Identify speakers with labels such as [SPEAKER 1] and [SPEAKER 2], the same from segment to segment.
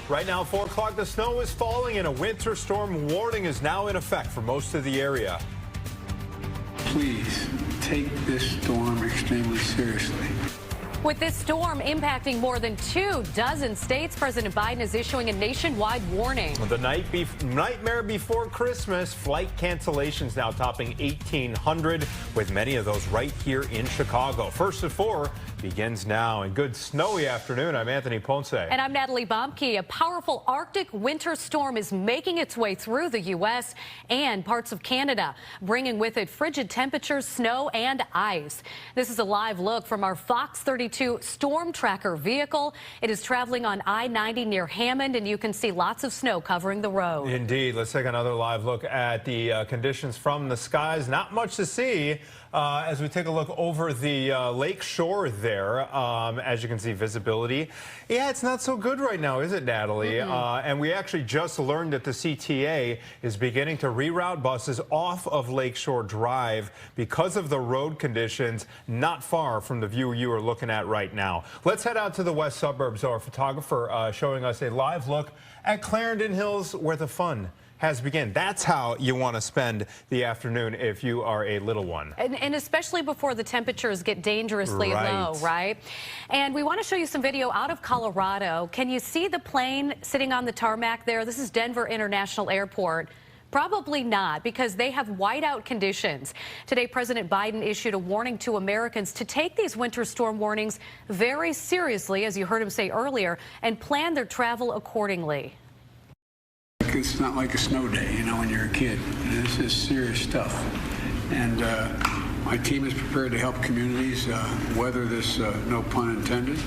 [SPEAKER 1] Right now, 4 o'clock, the snow is falling and a winter storm warning is now in effect for most of the area.
[SPEAKER 2] Please take this storm extremely seriously.
[SPEAKER 3] With this storm impacting more than 24 states, President Biden is issuing a nationwide warning.
[SPEAKER 1] The nightmare before Christmas, flight cancellations now topping 1,800, with many of those right here in Chicago. First at 4 begins now. And good snowy afternoon. I'm Anthony Ponce.
[SPEAKER 3] And I'm Natalie Bomke. A powerful Arctic winter storm is making its way through the U.S. and parts of Canada, bringing with it frigid temperatures, snow, and ice. This is a live look from our Fox 32 storm tracker vehicle. It is traveling on I-90 near Hammond, and you can see lots of snow covering the road.
[SPEAKER 1] Indeed. Let's take another live look at the conditions from the skies. Not much to see as we take a look over the lake shore there. As you can see, visibility. Yeah, it's not so good right now, is it, Natalie? And we actually just learned that the CTA is beginning to reroute buses off of Lakeshore Drive because of the road conditions not far from the view you are looking at right now. Let's head out to the west suburbs. Our photographer showing us a live look at Clarendon Hills, where the fun has begun. That's how you want to spend the afternoon if you are a little one.
[SPEAKER 3] And especially before the temperatures get dangerously low, right? And we want to show you some video out of Colorado. Can you see the plane sitting on the tarmac there? This is Denver International Airport. Probably not, because they have whiteout conditions. Today, President Biden issued a warning to Americans to take these winter storm warnings very seriously, as you heard him say earlier, and plan their travel accordingly.
[SPEAKER 2] It's not like a snow day, you know, when you're a kid. This is serious stuff. And my team is prepared to help communities weather this, no pun intended.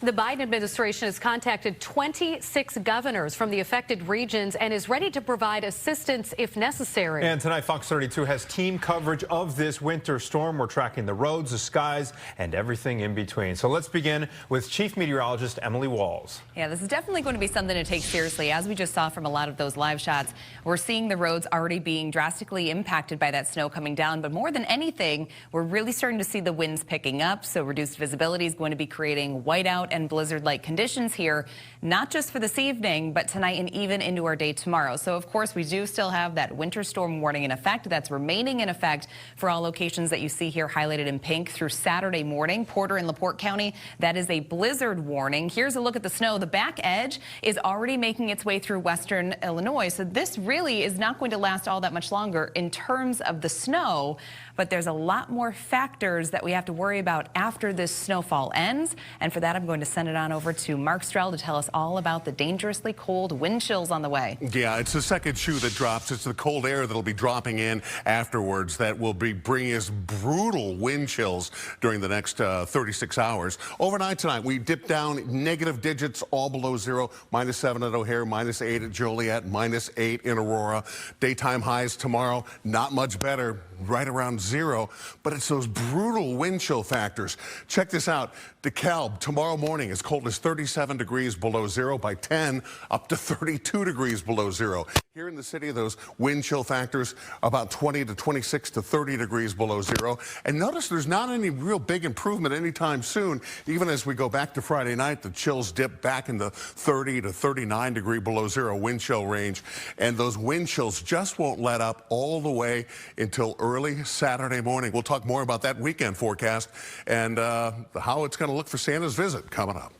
[SPEAKER 3] The Biden administration has contacted 26 governors from the affected regions and is ready to provide assistance if necessary.
[SPEAKER 1] And tonight, Fox 32 has team coverage of this winter storm. We're tracking the roads, the skies, and everything in between. So let's begin with Chief Meteorologist Emily Walls.
[SPEAKER 4] Yeah, this is definitely going to be something to take seriously. As we just saw from a lot of those live shots, we're seeing the roads already being drastically impacted by that snow coming down. But more than anything, we're really starting to see the winds picking up. So reduced visibility is going to be creating whiteout and blizzard-like conditions here, not just for this evening, but tonight and even into our day tomorrow. So, of course, we do still have that winter storm warning in effect. That's remaining in effect for all locations that you see here highlighted in pink through Saturday morning. Porter and LaPorte County, that is a blizzard warning. Here's a look at the snow. The back edge is already making its way through western Illinois. So this really is not going to last all that much longer in terms of the snow. But there's a lot more factors that we have to worry about after this snowfall ends. And for that, I'm going to send it on over to Mark Stroud to tell us all about the dangerously cold wind chills on the way.
[SPEAKER 5] Yeah, it's the second shoe that drops. It's the cold air that'll be dropping in afterwards that will be bringing us brutal wind chills during the next 36 hours. Overnight tonight, we dip down negative digits all below zero. -7 at O'Hare, -8 at Joliet, -8 in Aurora. Daytime highs tomorrow, not much better, right around zero. But it's those brutal wind chill factors. Check this out. DeKalb tomorrow morning as cold as 37 degrees below zero. By 10 up to 32 degrees below zero. Here in the city, those wind chill factors about 20 to 26 to 30 degrees below zero. And notice there's not any real big improvement anytime soon. Even as we go back to Friday night, the chills dip back in the 30 to 39 degree below zero wind chill range. And those wind chills just won't let up all the way until early Saturday morning. We'll talk more about that weekend forecast and how it's going to look for Santa's visit coming up.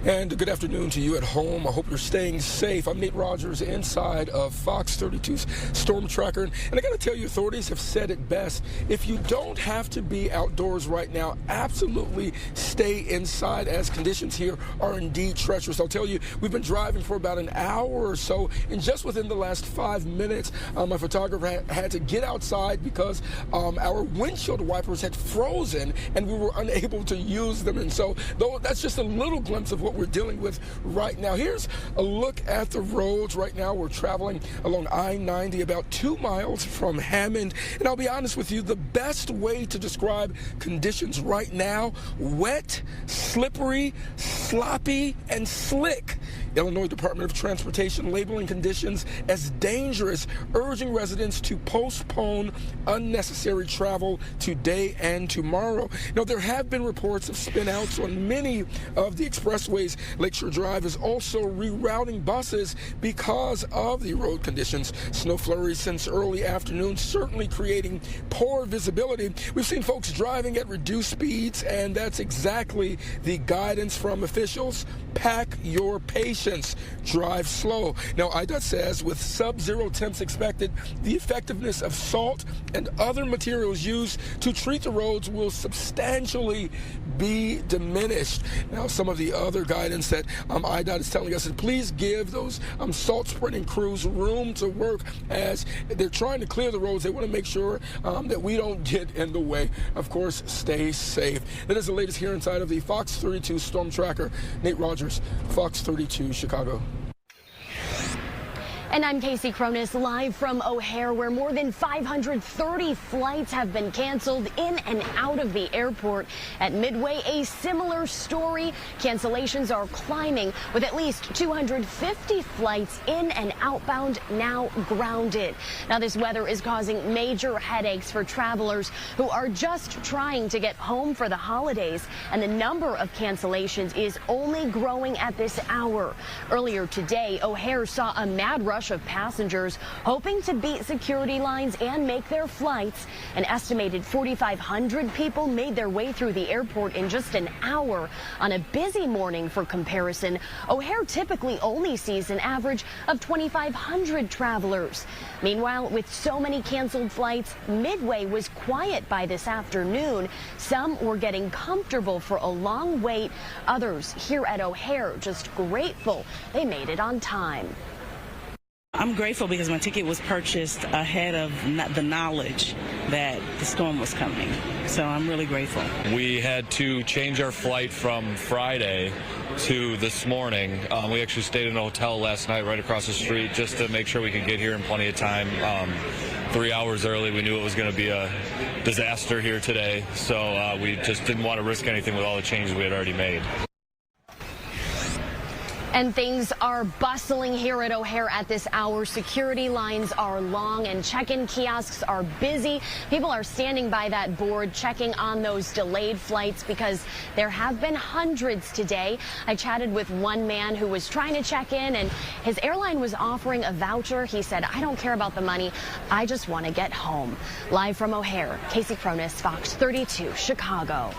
[SPEAKER 6] And good afternoon to you at home. I hope you're staying safe. I'm Nate Rogers inside of Fox 32's Storm Tracker. And I got to tell you, authorities have said it best. If you don't have to be outdoors right now, absolutely stay inside, as conditions here are indeed treacherous. I'll tell you, we've been driving for about an hour or so, and just within the last 5 minutes, my photographer had to get outside because our windshield wipers had frozen and we were unable to use them. And so that's just a little glimpse of what we're dealing with right now. Here's a look at the roads right now. We're traveling along I-90 about 2 miles from Hammond. And I'll be honest with you, the best way to describe conditions right now: wet, slippery, sloppy, and slick. Illinois Department of Transportation labeling conditions as dangerous, urging residents to postpone unnecessary travel today and tomorrow. Now, there have been reports of spinouts on many of the expressways. Lakeshore Drive is also rerouting buses because of the road conditions. Snow flurries since early afternoon, certainly creating poor visibility. We've seen folks driving at reduced speeds, and that's exactly the guidance from officials. Pack your patience. Drive slow. Now, IDOT says with sub-zero temps expected, the effectiveness of salt and other materials used to treat the roads will substantially be diminished. Now, some of the other guidance that IDOT is telling us is please give those salt spreading crews room to work as they're trying to clear the roads. They want to make sure that we don't get in the way. Of course, stay safe. That is the latest here inside of the Fox 32 Storm Tracker. Nate Rogers, Fox 32, Chicago.
[SPEAKER 7] And I'm Casey Cronus, live from O'Hare, where more than 530 flights have been canceled in and out of the airport. At Midway, a similar story. Cancellations are climbing, with at least 250 flights in and outbound now grounded. Now, this weather is causing major headaches for travelers who are just trying to get home for the holidays, and the number of cancellations is only growing at this hour. Earlier today, O'Hare saw a mad rush of passengers hoping to beat security lines and make their flights. An estimated 4,500 people made their way through the airport in just an hour. On a busy morning, for comparison, O'Hare typically only sees an average of 2,500 travelers. Meanwhile, with so many canceled flights, Midway was quiet by this afternoon. Some were getting comfortable for a long wait. Others here at O'Hare just grateful they made it on time.
[SPEAKER 8] I'm grateful because my ticket was purchased ahead of the knowledge that the storm was coming. So I'm really grateful.
[SPEAKER 9] We had to change our flight from Friday to this morning. We actually stayed in a hotel last night right across the street just to make sure we could get here in plenty of time. 3 hours early. We knew it was going to be a disaster here today. So we just didn't want to risk anything with all the changes we had already made.
[SPEAKER 7] And things are bustling here at O'Hare at this hour. Security lines are long and check-in kiosks are busy. People are standing by that board checking on those delayed flights because there have been hundreds today. I chatted with one man who was trying to check in, and his airline was offering a voucher. He said, "I don't care about the money. I just want to get home." Live from O'Hare, Casey Cronus, Fox 32, Chicago.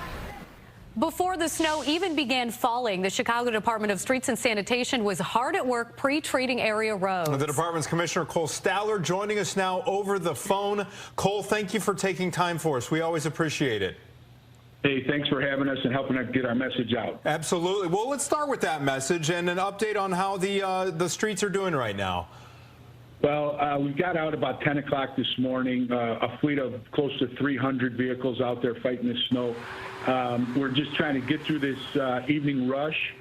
[SPEAKER 3] Before the snow even began falling, the Chicago Department of Streets and Sanitation was hard at work pre-treating area roads.
[SPEAKER 1] The department's Commissioner Cole Staller joining us now over the phone. Cole, thank you for taking time for us. We always appreciate it.
[SPEAKER 10] Hey, thanks for having us and helping us get our message out.
[SPEAKER 1] Absolutely. Well, let's start with that message and an update on how the streets are doing right now.
[SPEAKER 10] Well, we got out about 10 o'clock this morning, a fleet of close to 300 vehicles out there fighting the snow. We're just trying to get through this evening rush.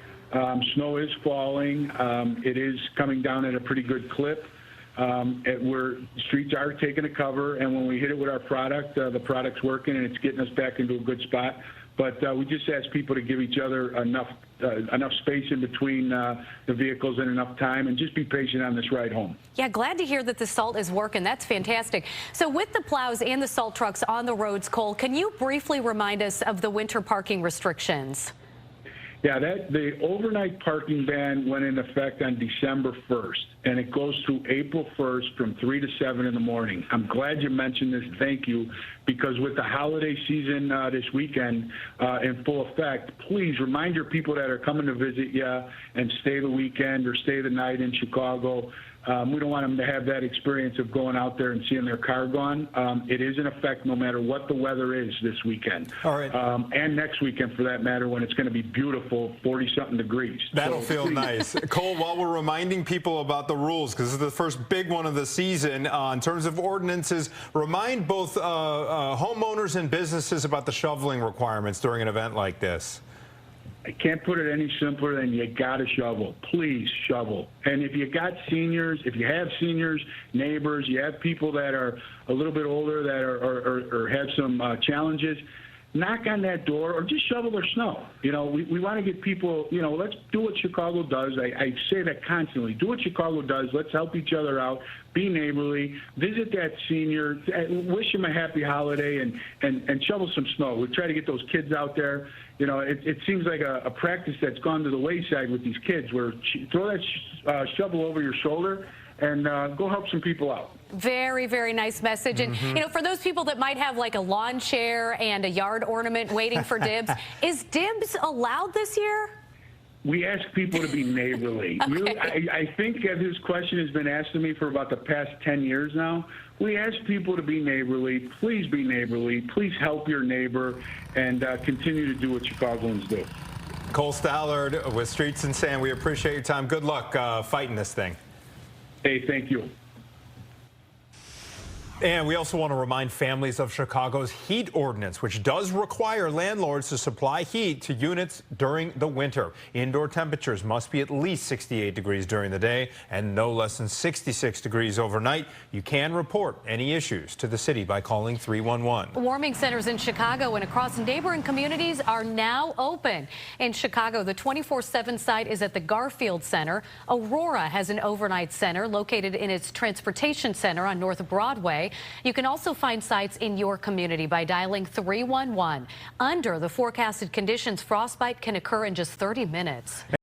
[SPEAKER 10] Snow is falling. It is coming down at a pretty good clip. Streets are taking a cover, and when we hit it with our product, the product's working and it's getting us back into a good spot. But we just ask people to give each other enough space in between the vehicles and enough time, and just be patient on this ride home.
[SPEAKER 3] Yeah, glad to hear that the salt is working. That's fantastic. So with the plows and the salt trucks on the roads, Cole, can you briefly remind us of the winter parking restrictions?
[SPEAKER 10] Yeah, the overnight parking ban went into effect on December 1st, and it goes through April 1st from 3 to 7 in the morning. I'm glad you mentioned this. Thank you. Because with the holiday season this weekend in full effect, please remind your people that are coming to visit you and stay the weekend or stay the night in Chicago. We don't want them to have that experience of going out there and seeing their car gone. It is in effect no matter what the weather is this weekend.
[SPEAKER 1] All right.
[SPEAKER 10] And next weekend, for that matter, when it's going to be beautiful, 40-something degrees.
[SPEAKER 1] That'll feel nice. Cole, while we're reminding people about the rules, because this is the first big one of the season, in terms of ordinances, remind both homeowners and businesses about the shoveling requirements during an event like this.
[SPEAKER 10] I can't put it any simpler than you got to shovel. Please shovel. And if you got seniors, if you have seniors, neighbors, you have people that are a little bit older that are have some challenges, knock on that door or just shovel their snow. You know, we want to get people, you know, let's do what Chicago does. I say that constantly. Do what Chicago does. Let's help each other out. Be neighborly. Visit that senior. Wish him a happy holiday and shovel some snow. We try to get those kids out there. You know, it seems like a practice that's gone to the wayside with these kids where throw that shovel over your shoulder and go help some people out.
[SPEAKER 3] Very, very nice message. And, you know, for those people that might have like a lawn chair and a yard ornament waiting for dibs, is dibs allowed this year?
[SPEAKER 10] We ask people to be neighborly.
[SPEAKER 3] Okay.
[SPEAKER 10] Really, I think this question has been asked to me for about the past 10 years now. We ask people to be neighborly. Please be neighborly. Please help your neighbor and continue to do what Chicagoans do.
[SPEAKER 1] Cole Stallard with Streets and Sand. We appreciate your time. Good luck fighting this thing.
[SPEAKER 10] Hey, thank you.
[SPEAKER 1] And we also want to remind families of Chicago's heat ordinance, which does require landlords to supply heat to units during the winter. Indoor temperatures must be at least 68 degrees during the day and no less than 66 degrees overnight. You can report any issues to the city by calling 311.
[SPEAKER 3] Warming centers in Chicago and across neighboring communities are now open. In Chicago, the 24/7 site is at the Garfield Center. Aurora has an overnight center located in its transportation center on North Broadway. You can also find sites in your community by dialing 311. Under the forecasted conditions, frostbite can occur in just 30 minutes.